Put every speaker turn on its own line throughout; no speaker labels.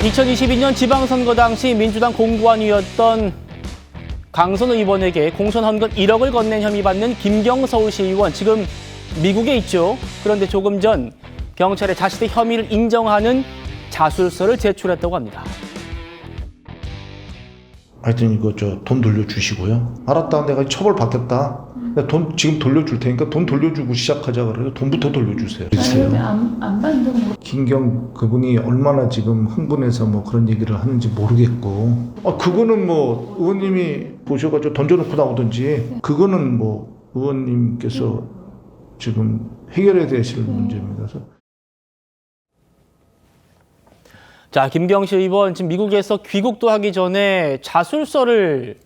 2022년 지방선거 당시 민주당 공관위였던 강선우 의원에게 공천 헌금 1억을 건넨 혐의 받는 김경 서울시 의원, 지금 미국에 있죠. 그런데 조금 전 경찰에 자신의 혐의를 인정하는 자술서를 제출했다고 합니다.
하여튼 이거 돈 돌려주시고요. 알았다, 내가 처벌받겠다. 돈 지금 돌려줄 테니까 돈 돌려주고 시작하자 그래요. 돈부터 돌려주세요.
안 받는 거.
김경 그분이 얼마나 지금 흥분해서 뭐 그런 얘기를 하는지 모르겠고, 그거는 뭐 의원님이 보셔가지고 던져놓고 나오든지, 그거는 뭐 의원님께서 지금 해결해야 되실 문제입니다.
자, 김경시 의원 지금 미국에서 귀국도 하기 전에 자술서를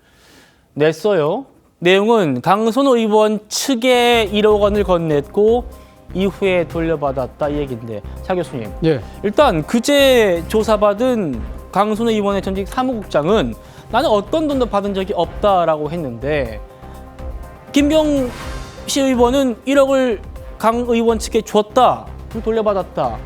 냈어요. 내용은 강선우 의원 측에 1억 원을 건넸고 이후에 돌려받았다, 이 얘기인데, 차 교수님.
예.
일단 그제 조사받은 강선우 의원의 전직 사무국장은 나는 어떤 돈도 받은 적이 없다라고 했는데, 김경시 의원은 1억을 강 의원 측에 줬다, 돌려받았다.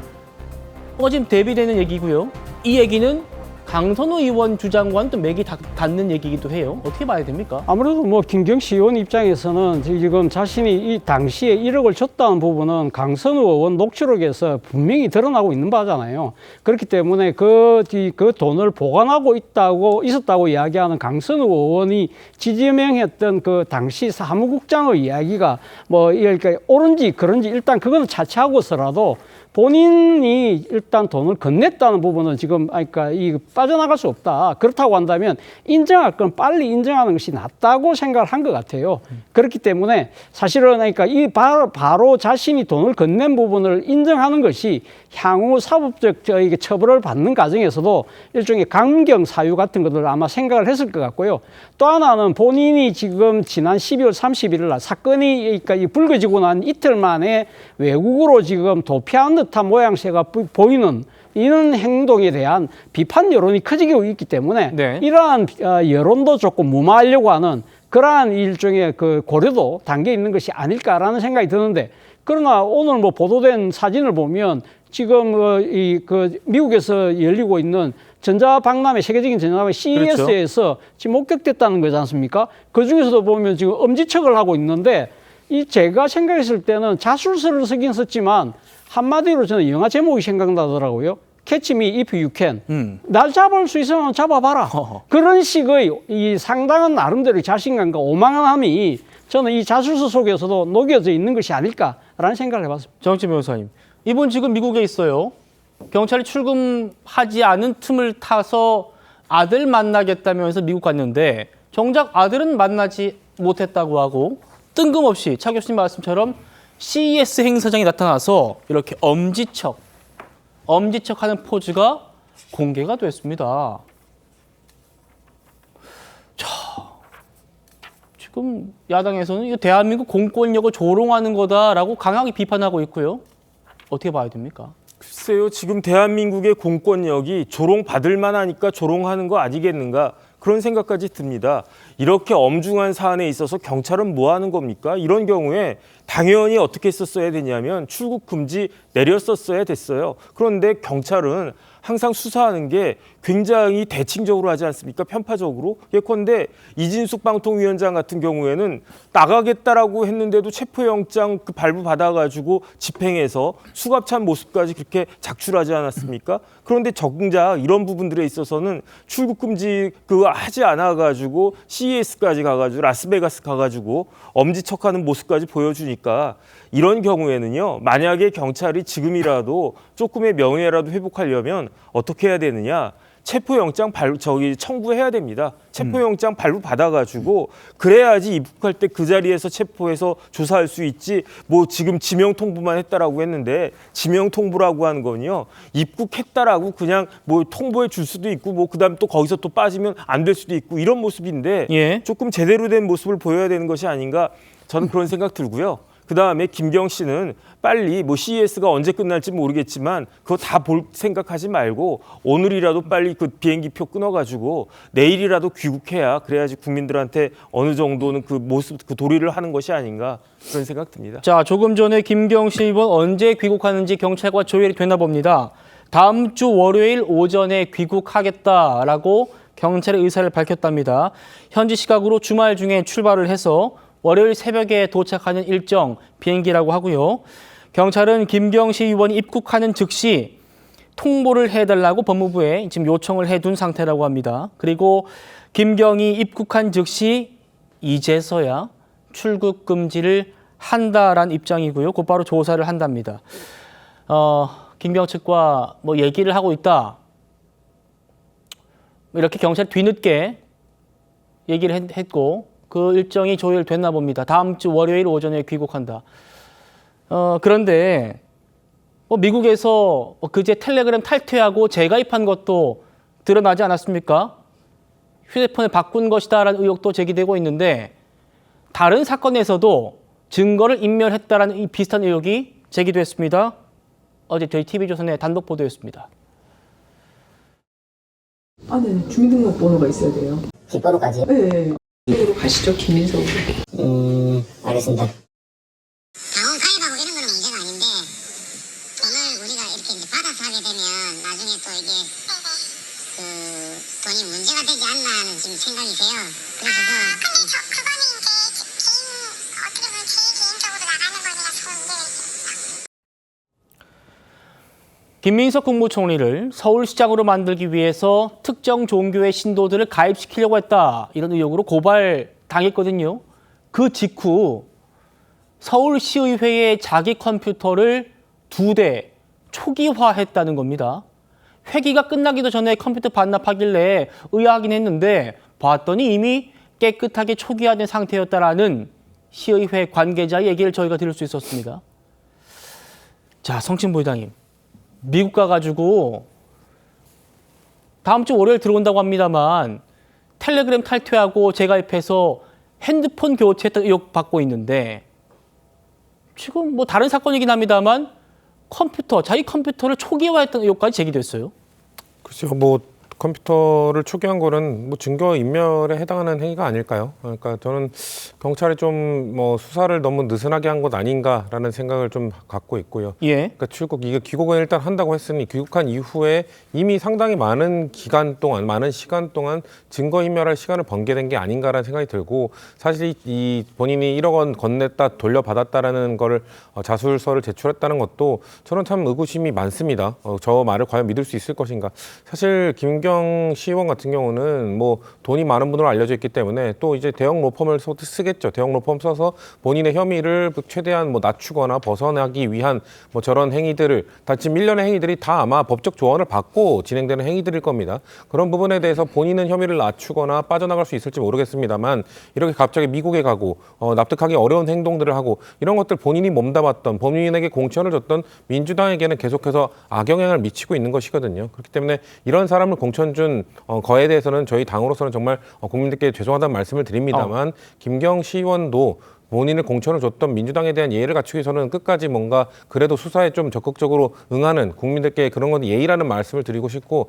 지금 대비되는 얘기고요. 이 얘기는 강선우 의원 주장과는 또 맥이 닿는 얘기이기도 해요. 어떻게 봐야 됩니까?
아무래도 뭐 김경시 의원 입장에서는 지금 자신이 이 당시에 1억을 줬다는 부분은 강선우 의원 녹취록에서 분명히 드러나고 있는 바잖아요. 그렇기 때문에 그 돈을 보관하고 있었다고 이야기하는 강선우 의원이 지지명했던 그 당시 사무국장의 이야기가 뭐 이렇게 옳은지 그런지 일단 그거는 차치하고서라도 본인이 일단 돈을 건넸다는 부분은 지금 이 빠져나갈 수 없다. 그렇다고 한다면 인정할 건 빨리 인정하는 것이 낫다고 생각을 한 것 같아요. 그렇기 때문에 사실은 이 바로 자신이 돈을 건넨 부분을 인정하는 것이 향후 사법적 처벌을 받는 과정에서도 일종의 감경 사유 같은 것을 아마 생각을 했을 것 같고요. 또 하나는 본인이 지금 지난 12월 31일 날 사건이 불거지고 난 이틀 만에 외국으로 지금 도피한 듯한 모양새가 보이는 이런 행동에 대한 비판 여론이 커지고 있기 때문에
네.
이러한 여론도 조금 무마하려고 하는 그러한 일종의 그 고려도 담겨 있는 것이 아닐까라는 생각이 드는데, 그러나 오늘 뭐 보도된 사진을 보면 지금 미국에서 열리고 있는 세계적인 전자박람회 CES에서
그렇죠.
지금 목격됐다는 거지 않습니까? 그 중에서도 보면 지금 엄지척을 하고 있는데, 제가 생각했을 때는 자술서를 쓰긴 썼지만 한마디로 저는 영화 제목이 생각나더라고요. Catch me if you can. 날 잡을 수 있으면 잡아봐라. 그런 식의 이 상당한 나름대로 자신감과 오만함이 저는 이 자술서 속에서도 녹여져 있는 것이 아닐까라는 생각을 해봤습니다.
정치 변호사님, 이분 지금 미국에 있어요. 경찰이 출금하지 않은 틈을 타서 아들 만나겠다면서 미국 갔는데 정작 아들은 만나지 못했다고 하고, 뜬금없이 차 교수님 말씀처럼 CES 행사장에 나타나서 이렇게 엄지척하는 포즈가 공개가 됐습니다. 자, 지금 야당에서는 이거 대한민국 공권력을 조롱하는 거다라고 강하게 비판하고 있고요. 어떻게 봐야 됩니까?
글쎄요, 지금 대한민국의 공권력이 조롱받을 만하니까 조롱하는 거 아니겠는가, 그런 생각까지 듭니다. 이렇게 엄중한 사안에 있어서 경찰은 뭐 하는 겁니까? 이런 경우에 당연히 어떻게 했었어야 되냐면 출국 금지 내렸었어야 됐어요. 그런데 경찰은 항상 수사하는 게 굉장히 대칭적으로 하지 않습니까? 편파적으로. 예컨대 이진숙 방통위원장 같은 경우에는 나가겠다라고 했는데도 체포영장 발부받아가지고 집행해서 수갑찬 모습까지 그렇게 작출하지 않았습니까? 그런데 정작 이런 부분들에 있어서는 출국 금지 하지 않아가지고 CES까지 가가지고 라스베가스 가가지고 엄지척하는 모습까지 보여주니까, 이런 경우에는요, 만약에 경찰이 지금이라도 조금의 명예라도 회복하려면 어떻게 해야 되느냐? 체포영장 청구해야 됩니다. 체포영장 발부받아가지고 그래야지 입국할 때 그 자리에서 체포해서 조사할 수 있지. 뭐 지금 지명 통보만 했다라고 했는데, 지명 통보라고 하는 건요, 입국했다라고 그냥 뭐 통보해 줄 수도 있고, 뭐 그다음 또 거기서 또 빠지면 안 될 수도 있고, 이런 모습인데
예.
조금 제대로 된 모습을 보여야 되는 것이 아닌가, 저는 그런 생각 들고요. 그다음에 김경 씨는 빨리 뭐 CES가 언제 끝날지 모르겠지만 그거 다 볼 생각하지 말고 오늘이라도 빨리 그 비행기표 끊어가지고 내일이라도 귀국해야, 그래야지 국민들한테 어느 정도는 그 모습, 그 도리를 하는 것이 아닌가, 그런 생각 듭니다.
자, 조금 전에 김경시 의원 언제 귀국하는지 경찰과 조율이 되나 봅니다. 다음 주 월요일 오전에 귀국하겠다라고 경찰의 의사를 밝혔답니다. 현지 시각으로 주말 중에 출발을 해서 월요일 새벽에 도착하는 일정 비행기라고 하고요. 경찰은 김경시 의원이 입국하는 즉시 통보를 해달라고 법무부에 지금 요청을 해둔 상태라고 합니다. 그리고 김경이 입국한 즉시 이제서야 출국 금지를 한다라는 입장이고요. 곧바로 조사를 한답니다. 김경 측과 뭐 얘기를 하고 있다. 이렇게 경찰이 뒤늦게 얘기를 했고 그 일정이 조율됐나 봅니다. 다음 주 월요일 오전에 귀국한다. 그런데 미국에서 그제 텔레그램 탈퇴하고 재가입한 것도 드러나지 않았습니까? 휴대폰을 바꾼 것이다라는 의혹도 제기되고 있는데 다른 사건에서도 증거를 인멸했다라는 이 비슷한 의혹이 제기됐습니다. 어제 저희 TV조선의 단독 보도였습니다.
아, 네. 주민등록번호가 있어야 돼요.
뒷번호까지?
네. 으로 가시죠, 김민석으로.
알겠습니다.
자원 가입하고 이런 거는 문제가 아닌데 돈을 우리가 이렇게 이제 받아서 하게 되면 나중에 또 이게 그 돈이 문제가 되지 않나 하는 지금 생각이세요. 그래서 근데 그거는 이제 어떻게 보면 제 개인적으로 나가는 거니까 문제가 있습니다.
김민석 국무총리를 서울시장으로 만들기 위해서 특정 종교의 신도들을 가입시키려고 했다. 이런 의혹으로 고발당했거든요. 그 직후 서울시의회의 자기 컴퓨터를 2대 초기화했다는 겁니다. 회기가 끝나기도 전에 컴퓨터 반납하길래 의아하긴 했는데 봤더니 이미 깨끗하게 초기화된 상태였다라는 시의회 관계자의 얘기를 저희가 들을 수 있었습니다. 자, 성친부회장님. 미국 가가지고 다음 주 월요일 들어온다고 합니다만 텔레그램 탈퇴하고 재가입해서 핸드폰 교체했던 의혹 받고 있는데 지금 뭐 다른 사건이긴 합니다만 자기 컴퓨터를 초기화했던 의혹까지 제기됐어요.
글쎄요, 뭐 컴퓨터를 초기한 거는 뭐 증거 인멸에 해당하는 행위가 아닐까요? 그러니까 저는 경찰이 좀 뭐 수사를 너무 느슨하게 한 것 아닌가라는 생각을 좀 갖고 있고요.
예.
그러니까 이게 귀국은 일단 한다고 했으니 귀국한 이후에 이미 상당히 많은 시간 동안 증거 인멸할 시간을 번개된 게 아닌가라는 생각이 들고 사실 이 본인이 1억 원 건넸다 돌려받았다라는 거를 자술서를 제출했다는 것도 저는 참 의구심이 많습니다. 저 말을 과연 믿을 수 있을 것인가? 사실 김경 시의원 같은 경우는 뭐 돈이 많은 분으로 알려져 있기 때문에 또 이제 대형 로펌을 쓰겠죠. 대형 로펌 써서 본인의 혐의를 최대한 뭐 낮추거나 벗어나기 위한 뭐 저런 행위들을 지금 일련의 행위들이 다 아마 법적 조언을 받고 진행되는 행위들일 겁니다. 그런 부분에 대해서 본인은 혐의를 낮추거나 빠져나갈 수 있을지 모르겠습니다만 이렇게 갑자기 미국에 가고 납득하기 어려운 행동들을 하고 이런 것들 본인이 몸담았던 범인에게 공천을 줬던 민주당에게는 계속해서 악영향을 미치고 있는 것이거든요. 그렇기 때문에 이런 사람을 공천 준 거에 대해서는 저희 당으로서는 정말 국민들께 죄송하다는 말씀을 드립니다만 김경 시의원도 본인을 공천을 줬던 민주당에 대한 예의를 갖추기 위해서는 끝까지 뭔가 그래도 수사에 좀 적극적으로 응하는 국민들께 그런 건 예의라는 말씀을 드리고 싶고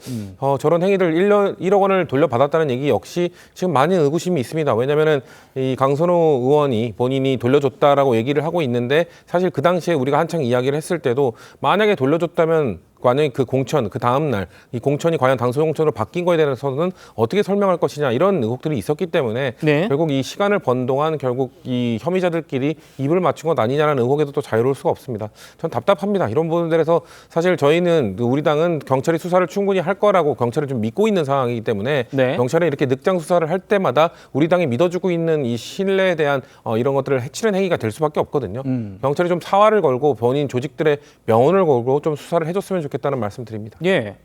저런 행위들 1억 원을 돌려받았다는 얘기 역시 지금 많은 의구심이 있습니다. 왜냐하면 이 강선호 의원이 본인이 돌려줬다라고 얘기를 하고 있는데 사실 그 당시에 우리가 한창 이야기를 했을 때도 만약에 돌려줬다면 만약에 그 공천, 그 다음날 이 공천이 과연 당선 공천으로 바뀐 거에 대해서는 어떻게 설명할 것이냐 이런 의혹들이 있었기 때문에
네.
결국 이 시간을 번 동안 결국 이 혐의자들끼리 입을 맞춘 것 아니냐는 의혹에도 또 자유로울 수가 없습니다. 전 답답합니다. 이런 부분들에서 사실 저희는 우리 당은 경찰이 수사를 충분히 할 거라고 경찰을 좀 믿고 있는 상황이기 때문에
네.
경찰이 이렇게 늑장 수사를 할 때마다 우리 당이 믿어주고 있는 이 신뢰에 대한 이런 것들을 해치는 행위가 될 수밖에 없거든요. 경찰이 좀 사활을 걸고 본인 조직들의 명운을 걸고 좀 수사를 해줬으면 좋겠다는 말씀 드립니다.
예.